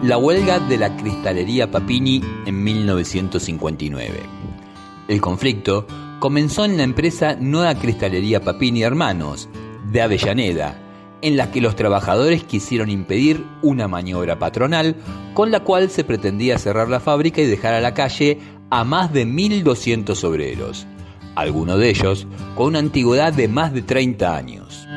La huelga de la cristalería Papini en 1959. El conflicto comenzó en la empresa Nueva Cristalería Papini Hermanos, de Avellaneda, en la que los trabajadores quisieron impedir una maniobra patronal con la cual se pretendía cerrar la fábrica y dejar a la calle a más de 1.200 obreros, algunos de ellos con una antigüedad de más de 30 años.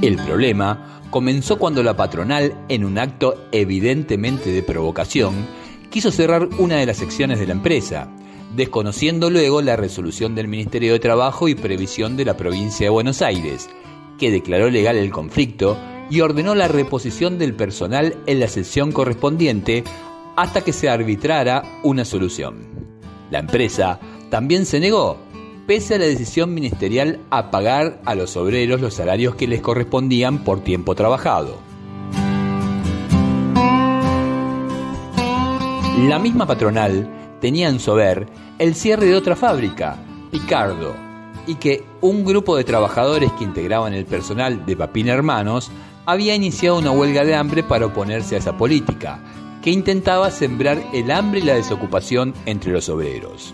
El problema comenzó cuando la patronal, en un acto evidentemente de provocación, quiso cerrar una de las secciones de la empresa, desconociendo luego la resolución del Ministerio de Trabajo y Previsión de la provincia de Buenos Aires, que declaró legal el conflicto y ordenó la reposición del personal en la sección correspondiente hasta que se arbitrara una solución. La empresa también se negó, pese a la decisión ministerial, a pagar a los obreros los salarios que les correspondían por tiempo trabajado. La misma patronal tenía en su haber el cierre de otra fábrica, Picardo, y que un grupo de trabajadores que integraban el personal de Papini Hermanos había iniciado una huelga de hambre para oponerse a esa política, que intentaba sembrar el hambre y la desocupación entre los obreros.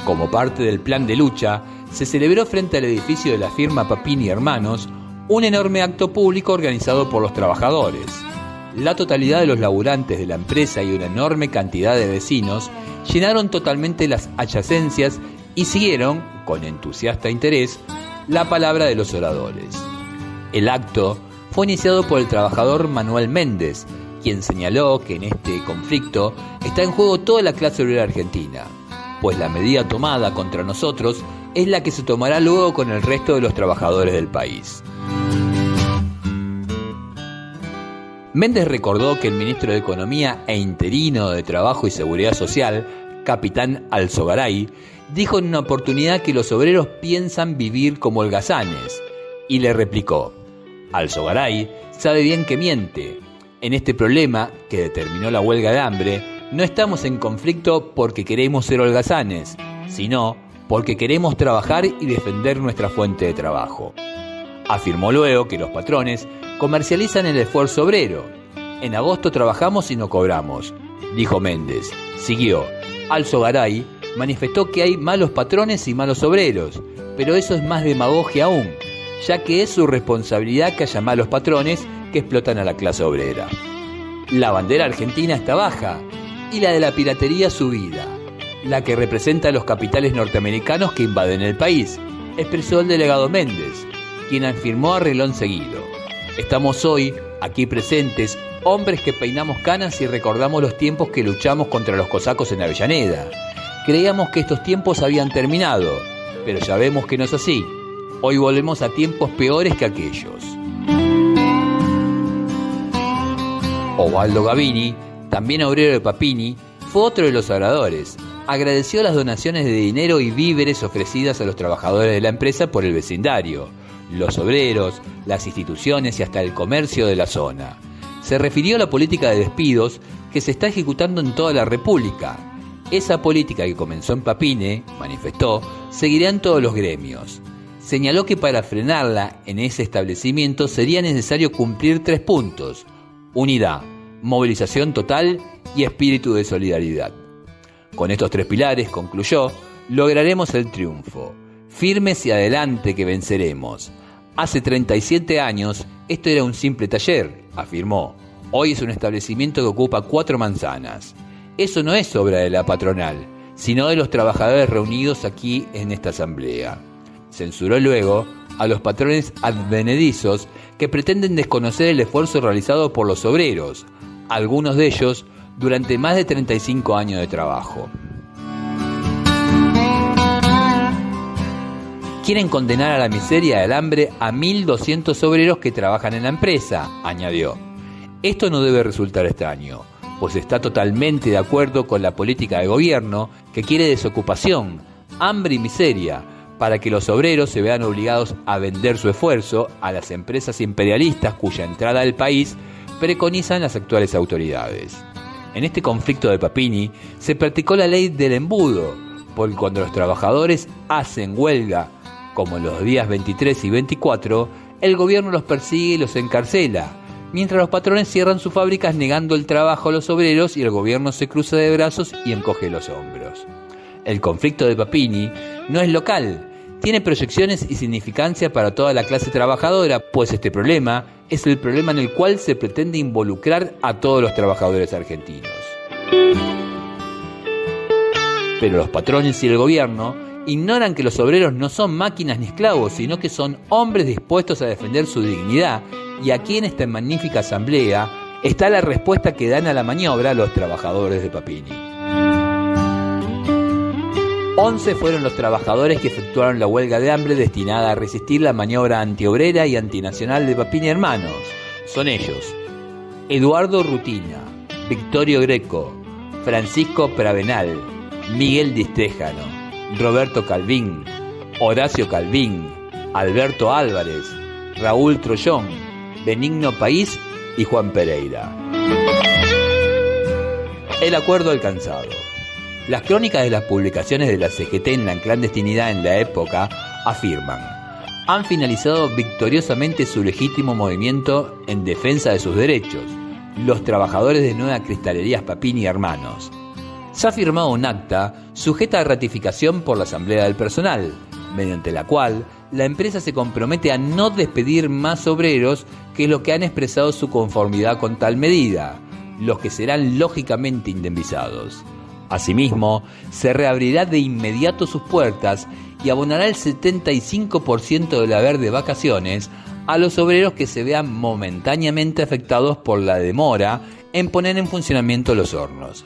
Como parte del plan de lucha, se celebró frente al edificio de la firma Papini Hermanos un enorme acto público organizado por los trabajadores. La totalidad de los laburantes de la empresa y una enorme cantidad de vecinos llenaron totalmente las adyacencias y siguieron, con entusiasta interés, la palabra de los oradores. El acto fue iniciado por el trabajador Manuel Méndez, quien señaló que en este conflicto está en juego toda la clase obrera argentina, pues la medida tomada contra nosotros es la que se tomará luego con el resto de los trabajadores del país. Méndez recordó que el ministro de Economía e interino de Trabajo y Seguridad Social, capitán Alzogaray, dijo en una oportunidad que los obreros piensan vivir como holgazanes, y le replicó: Alzogaray sabe bien que miente. En este problema, que determinó la huelga de hambre, no estamos en conflicto porque queremos ser holgazanes, sino porque queremos trabajar y defender nuestra fuente de trabajo. Afirmó luego que los patrones comercializan el esfuerzo obrero. En agosto trabajamos y no cobramos, dijo Méndez. Siguió: Alzogaray manifestó que hay malos patrones y malos obreros, pero eso es más demagogia aún, ya que es su responsabilidad que haya malos patrones que explotan a la clase obrera. La bandera argentina está baja y la de la piratería subida, la que representa a los capitales norteamericanos que invaden el país, expresó el delegado Méndez, quien afirmó a relón seguido: estamos hoy, aquí presentes, hombres que peinamos canas y recordamos los tiempos que luchamos contra los cosacos en Avellaneda. Creíamos que estos tiempos habían terminado, pero ya vemos que no es así. Hoy volvemos a tiempos peores que aquellos. Osvaldo Gavini, también obrero de Papini, fue otro de los oradores. Agradeció las donaciones de dinero y víveres ofrecidas a los trabajadores de la empresa por el vecindario, los obreros, las instituciones y hasta el comercio de la zona. Se refirió a la política de despidos que se está ejecutando en toda la República. Esa política que comenzó en Papini, manifestó, seguirá en todos los gremios. Señaló que para frenarla en ese establecimiento sería necesario cumplir 3 puntos: unidad, movilización total y espíritu de solidaridad. Con estos 3 pilares, concluyó, lograremos el triunfo. Firmes y adelante que venceremos. Hace 37 años esto era un simple taller, afirmó. Hoy es un establecimiento que ocupa 4 manzanas. Eso no es obra de la patronal, sino de los trabajadores reunidos aquí en esta asamblea. Censuró luego a los patrones advenedizos que pretenden desconocer el esfuerzo realizado por los obreros, algunos de ellos durante más de 35 años de trabajo. Quieren condenar a la miseria y al hambre a 1.200 obreros que trabajan en la empresa, añadió. Esto no debe resultar extraño, pues está totalmente de acuerdo con la política de gobierno que quiere desocupación, hambre y miseria, para que los obreros se vean obligados a vender su esfuerzo a las empresas imperialistas cuya entrada al país preconizan las actuales autoridades. En este conflicto de Papini se practicó la ley del embudo, porque cuando los trabajadores hacen huelga, como los días 23 y 24, el gobierno los persigue y los encarcela, mientras los patrones cierran sus fábricas negando el trabajo a los obreros y el gobierno se cruza de brazos y encoge los hombros. El conflicto de Papini no es local, tiene proyecciones y significancia para toda la clase trabajadora, pues este problema es el problema en el cual se pretende involucrar a todos los trabajadores argentinos. Pero los patrones y el gobierno ignoran que los obreros no son máquinas ni esclavos, sino que son hombres dispuestos a defender su dignidad, y aquí en esta magnífica asamblea está la respuesta que dan a la maniobra los trabajadores de Papini. 11 fueron los trabajadores que efectuaron la huelga de hambre destinada a resistir la maniobra antiobrera y antinacional de Papini Hermanos. Son ellos: Eduardo Rutina, Victorio Greco, Francisco Pravenal, Miguel Di Stéfano, Roberto Calvín, Horacio Calvín, Alberto Álvarez, Raúl Trollón, Benigno País y Juan Pereira. El acuerdo alcanzado. Las crónicas de las publicaciones de la CGT en la clandestinidad en la época afirman: han finalizado victoriosamente su legítimo movimiento en defensa de sus derechos, los trabajadores de Nueva Cristalerías Papini Hermanos. Se ha firmado un acta sujeta a ratificación por la Asamblea del Personal, mediante la cual la empresa se compromete a no despedir más obreros, que es lo que han expresado su conformidad con tal medida, los que serán lógicamente indemnizados. Asimismo, se reabrirá de inmediato sus puertas y abonará el 75% del haber de vacaciones a los obreros que se vean momentáneamente afectados por la demora en poner en funcionamiento los hornos.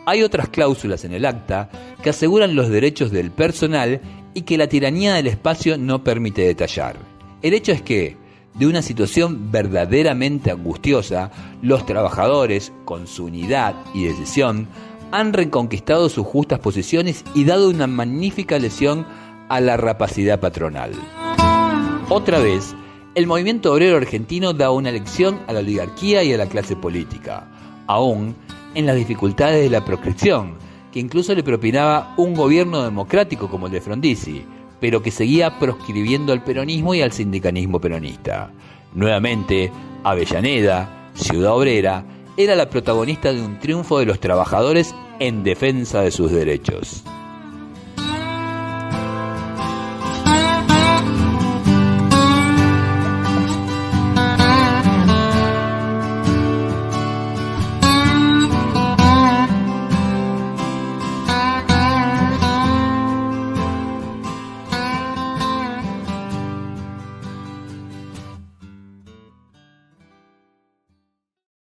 Hay otras cláusulas en el acta que aseguran los derechos del personal y que la tiranía del espacio no permite detallar. El hecho es que, de una situación verdaderamente angustiosa, los trabajadores, con su unidad y decisión, han reconquistado sus justas posiciones y dado una magnífica lección a la rapacidad patronal. Otra vez, el movimiento obrero argentino da una lección a la oligarquía y a la clase política, aún en las dificultades de la proscripción, que incluso le propinaba un gobierno democrático como el de Frondizi, pero que seguía proscribiendo al peronismo y al sindicalismo peronista. Nuevamente, Avellaneda, Ciudad Obrera, era la protagonista de un triunfo de los trabajadores en defensa de sus derechos.